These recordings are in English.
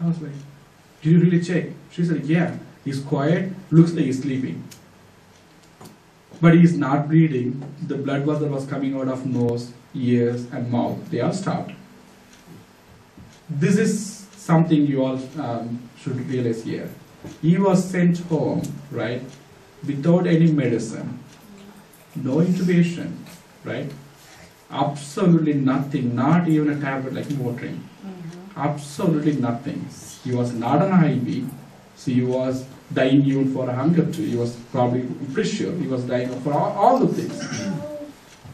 I was like, did you really check? She said, yeah, he's quiet, looks like he's sleeping. But he's not bleeding. The blood that was coming out of nose, ears, and mouth, they all stopped. This is something you all should realize here. He was sent home, right, without any medicine, no intubation, right? Absolutely nothing, not even a tablet like Motrin. Absolutely nothing. He was not on IV, so he was dying even for hunger too. He was probably pretty sure he was dying for all the things.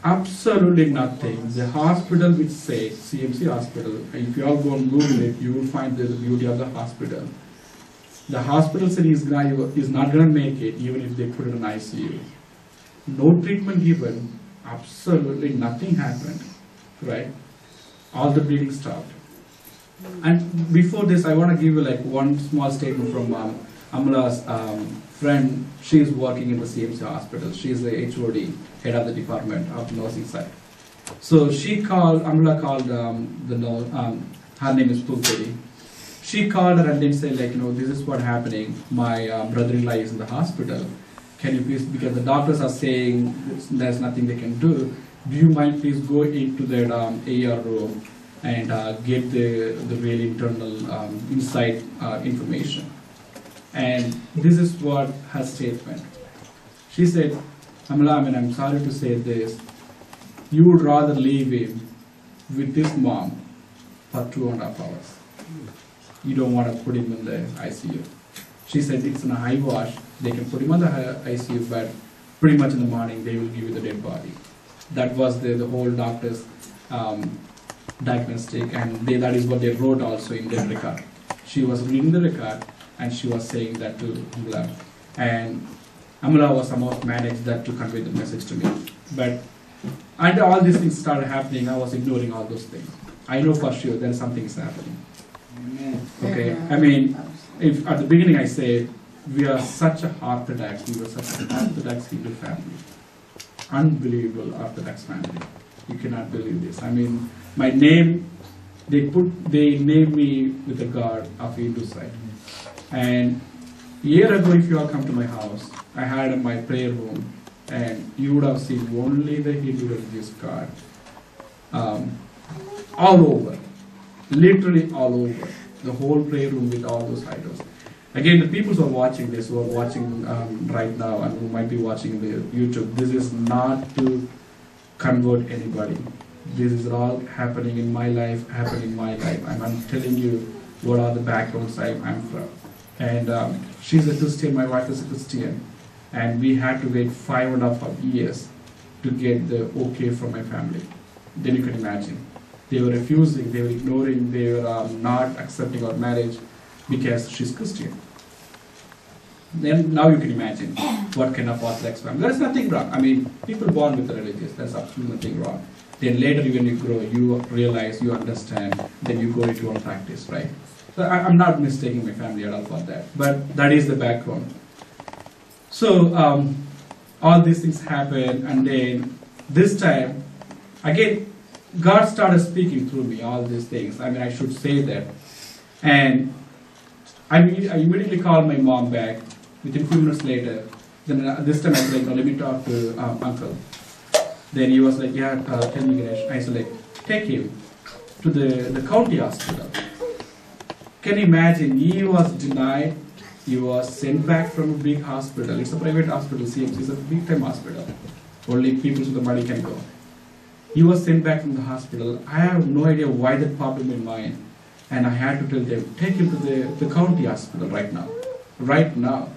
Absolutely nothing. The hospital which said, CMC hospital, if you all go and Google it, you will find the beauty of the hospital. The hospital said he's not going to make it even if they put it in ICU. No treatment given, absolutely nothing happened, right? All the bleeding stopped. And before this, I want to give you like one small statement from Amala's friend. She is working in the CMC hospital. She is the HOD, head of the department of nursing side. So Amala called the nurse, her name is Puguri. She called her and then said, like, this is what happening. My brother-in-law is in the hospital. Can you please, because the doctors are saying there's nothing they can do you mind please go into that AR room and get the real internal inside information. And this is what her statement. She said, Amala, I'm sorry to say this. You would rather leave him with his mom for 2.5 hours. You don't want to put him in the ICU. She said it's in a high wash. They can put him on the ICU, but pretty much in the morning they will give you the dead body. That was the whole doctor's diagnostic, and that is what they wrote also in their record. She was reading the record and she was saying that to Amala. And Amala was somehow managed that to convey the message to me. But until all these things started happening, I was ignoring all those things. I know for sure that something is happening. Okay, I mean, if at the beginning I said, we are such a orthodox, we were such an orthodox Hindu family. Unbelievable orthodox family. You cannot believe this. I mean, my name, they named me with the god of Hindu side. And a year ago, if you all come to my house, I had my prayer room, and you would have seen only the Hindu religious god. All over. Literally all over. The whole prayer room with all those idols. Again, the people who are watching this, who are watching right now and who might be watching the YouTube, this is not to convert anybody. This is all happening in my life, I'm telling you what are the backgrounds I'm from. And she's a Christian, my wife is a Christian. And we had to wait 5.5 years to get the okay from my family. Then you can imagine. They were refusing, they were ignoring, they were not accepting our marriage because she's Christian. Then now you can imagine what kind of Orthodox family. There's nothing wrong. I mean, people born with the religious, there's absolutely nothing wrong. Then later when you grow, you realize, you understand, then you go into your practice, right? So I'm not mistaking my family at all for that. But that is the background. So all these things happen, and then this time, again, God started speaking through me, all these things. I mean, I should say that. And I immediately called my mom back. Within a few minutes later, then this time I was like, no, let me talk to uncle. Then he was like, yeah, tell me, Ganesh. I said, like, take him to the county hospital. Can you imagine? He was denied. He was sent back from a big hospital. It's a private hospital, CMC is a big time hospital. Only people with the money can go. He was sent back from the hospital. I have no idea why that popped in my mind. And I had to tell them, take him to the county hospital right now. Right now.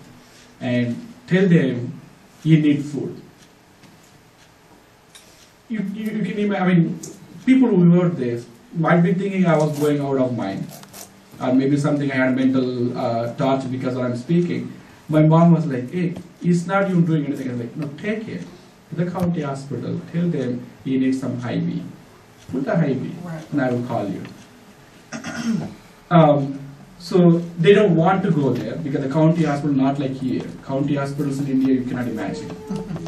And tell them he needs food. You can imagine, I mean, people who heard this might be thinking I was going out of mind. Or maybe something I had mental torture because I'm speaking. My mom was like, hey, he's not even doing anything. I was like, no, take him to the county hospital. Tell them he needs some IV. Put the IV, and I will call you. So they don't want to go there because the county hospital not like here. County hospitals in India, you cannot imagine.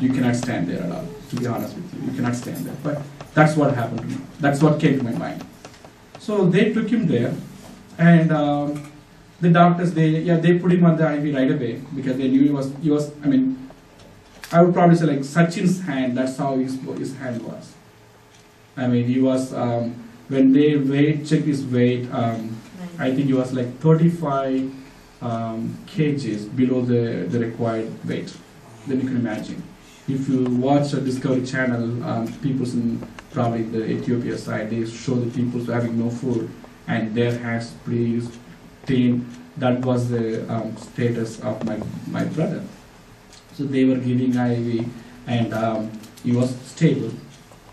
You cannot stand there at all, to be honest with you. You cannot stand there. But that's what happened to me. That's what came to my mind. So they took him there, And the doctors, they put him on the IV right away because they knew he was. I mean, I would probably say like Sachin's hand. That's how his hand was. I mean, he was when they checked his weight. I think he was like 35 kgs below the required weight. Then you can imagine. If you watch a Discovery Channel, people in probably the Ethiopia side, they show the people having no food and their hands pretty thin. That was the status of my brother. So they were giving IV, and he was stable.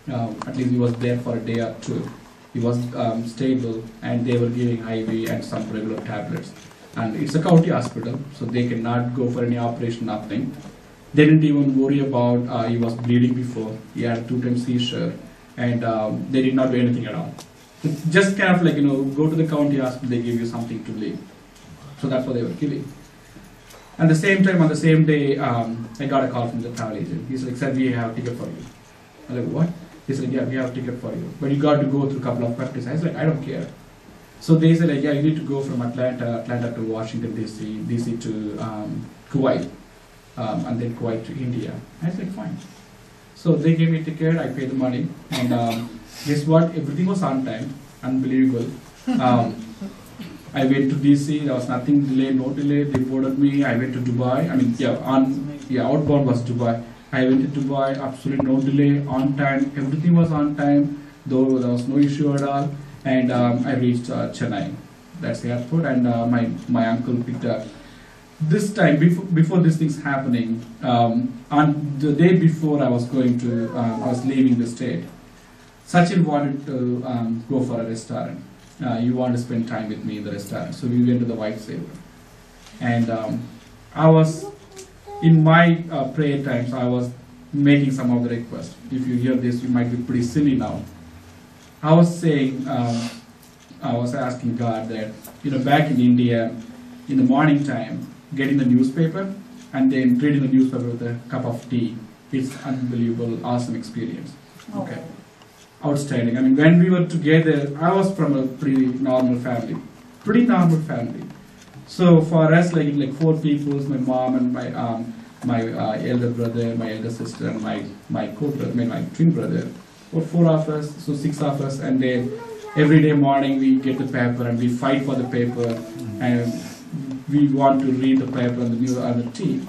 At least he was there for a day or two. He was stable, and they were giving IV and some regular tablets. And it's a county hospital, so they cannot go for any operation, nothing. They didn't even worry about he was bleeding before. He had a 2-time seizure, and they did not do anything at all. Just kind of like, go to the county hospital, they give you something to leave. So that's what they were giving. At the same time, on the same day, I got a call from the travel agent. He's like, "Sir, we have a ticket for you." I was like, "What?" He said, "Yeah, we have a ticket for you. But you got to go through a couple of practice." I was like, "I don't care." So they said, like, "Yeah, you need to go from Atlanta to Washington, DC to Kuwait, and then Kuwait to India." I was like, "Fine." So they gave me a ticket, I paid the money, and guess what? Everything was on time, unbelievable. I went to DC, there was nothing delay, no delay, they boarded me, I went to Dubai, outbound was Dubai. I went to Dubai, absolutely no delay, on time, everything was on time, though there was no issue at all, and I reached Chennai, that's the airport, and my uncle picked up. This time, before these things happening, on the day before I was I was leaving the state, Sachin wanted to go for a restaurant. You want to spend time with me in the restaurant. So we went to the White Saver. And I was, in my prayer times, I was making some of the requests. If you hear this, you might be pretty silly now. I was saying, I was asking God that, back in India, in the morning time, getting the newspaper and then reading the newspaper with a cup of tea. It's unbelievable, awesome experience. Okay. Outstanding. I mean, when we were together, I was from a pretty normal family. So for us, like 4 people, my mom and my elder brother, my elder sister, and my co-brother, my twin brother, or 4 of us, so 6 of us, and then every day morning we get the paper and we fight for the paper, and we want to read the paper and the tea.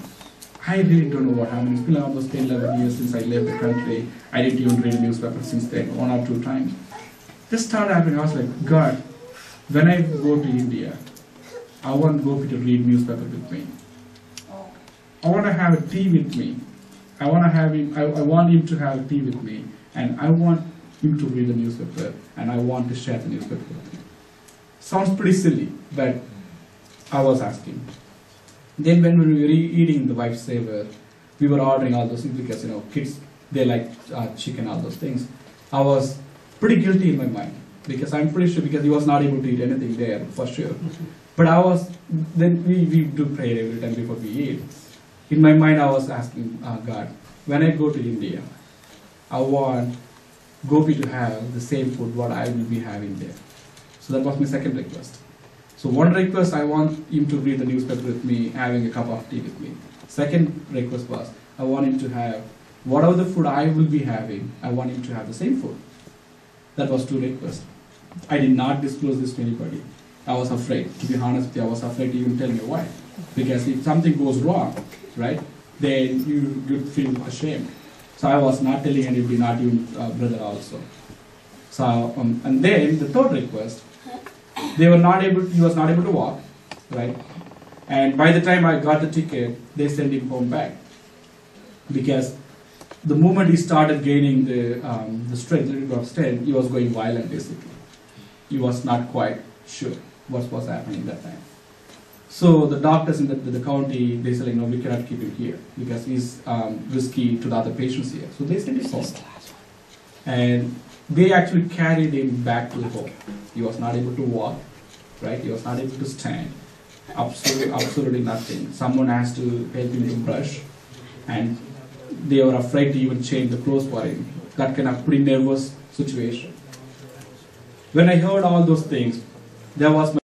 I really don't know what happened. It's been almost 10, 11 years since I left the country. I didn't even read a newspaper since then, 1 or 2 times. This started happening. I was like, God, when I go to India, I want Gopi to read newspaper with me. I want to have a tea with me. I want him to have a tea with me, and I want him to read the newspaper, and I want to share the newspaper with him. Sounds pretty silly, but I was asking. Then when we were eating the White Saver, we were ordering all those things because, kids, they like chicken, all those things. I was pretty guilty in my mind because I'm pretty sure because he was not able to eat anything there, for sure. But then we do pray every time before we eat. In my mind, I was asking God, when I go to India, I want Gopi to have the same food what I will be having there. So that was my second request. So one request, I want him to read the newspaper with me, having a cup of tea with me. Second request was, I want him to have, whatever the food I will be having, I want him to have the same food. That was 2 requests. I did not disclose this to anybody. I was afraid, to be honest with you, I was afraid to even tell my wife. Because if something goes wrong, right, then you feel ashamed. So I was not telling anybody, not even brother also. So, and then the third request, he was not able to walk, right? And by the time I got the ticket, they sent him home back. Because the moment he started gaining the strength, little bit of strength, he was going violent basically. He was not quite sure what was happening that time. So the doctors in the county, they said, no, we cannot keep him here because he's risky to the other patients here. So they sent him home. And they actually carried him back to the home. He was not able to walk, right? He was not able to stand. Absolutely nothing. Someone has to help him to brush. And they were afraid to even change the clothes for him. That kind of pretty nervous situation. When I heard all those things, there was